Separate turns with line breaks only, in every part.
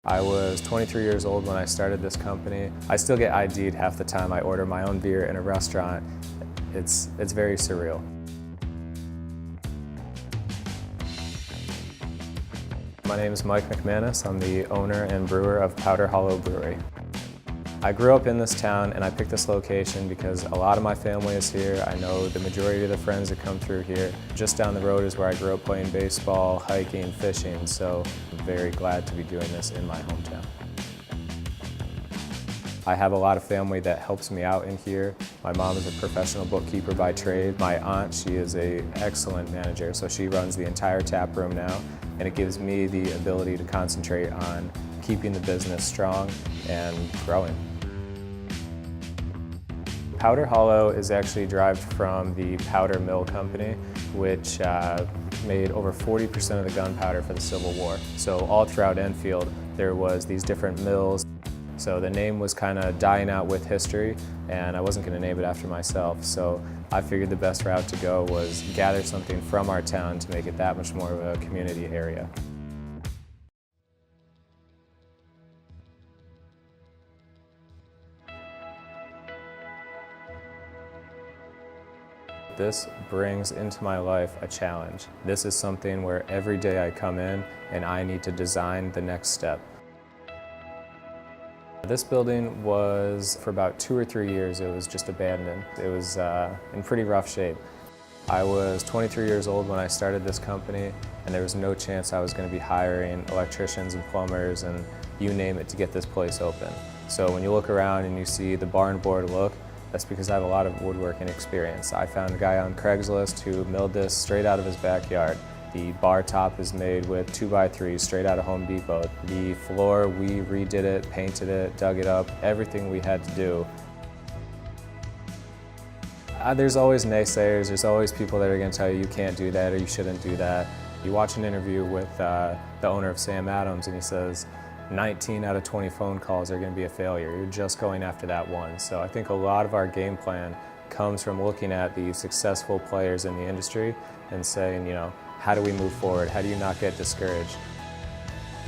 I was 23 years old when I started this company. I still get ID'd half the time I order my own beer in a restaurant. It's very surreal. My name is Mike McManus. I'm the owner and brewer of Powder Hollow Brewery. I grew up in this town and I picked this location because a lot of my family is here. I know the majority of the friends that come through here. Just down the road is where I grew up playing baseball, hiking, fishing, so I'm very glad to be doing this in my hometown. I have a lot of family that helps me out in here. My mom is a professional bookkeeper by trade. My aunt, she is an excellent manager, so she runs the entire tap room now, and it gives me the ability to concentrate on keeping the business strong and growing. Powder Hollow is actually derived from the Powder Mill Company, which made over 40% of the gunpowder for the Civil War. So all throughout Enfield, there was these different mills. So the name was kind of dying out with history, and I wasn't going to name it after myself. So I figured the best route to go was gather something from our town to make it that much more of a community area. This brings into my life a challenge. This is something where every day I come in and I need to design the next step. This building was, for about 2 or 3 years, it was just abandoned. It was in pretty rough shape. I was 23 years old when I started this company, and there was no chance I was going to be hiring electricians and plumbers and you name it to get this place open. So when you look around and you see the barn board look, that's because I have a lot of woodworking experience. I found a guy on Craigslist who milled this straight out of his backyard. The bar top is made with 2x3s straight out of Home Depot. The floor, we redid it, painted it, dug it up, everything we had to do. There's always naysayers, there's always people that are going to tell you you can't do that or you shouldn't do that. You watch an interview with the owner of Sam Adams and he says, 19 out of 20 phone calls are going to be a failure. You're just going after that one. So I think a lot of our game plan comes from looking at the successful players in the industry and saying, you know, how do we move forward? How do you not get discouraged?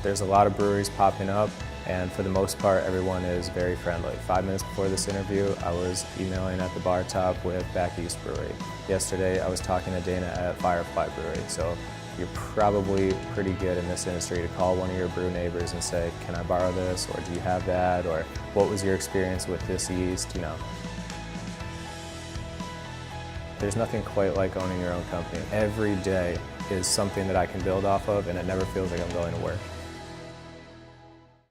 There's a lot of breweries popping up, and for the most part, everyone is very friendly. 5 minutes before this interview, I was emailing at the bar top with Back East Brewery. Yesterday, I was talking to Dana at Firefly Brewery. So you're probably pretty good in this industry to call one of your brew neighbors and say, can I borrow this, or do you have that, or what was your experience with this yeast, you know. There's nothing quite like owning your own company. Every day is something that I can build off of, and it never feels like I'm going to work.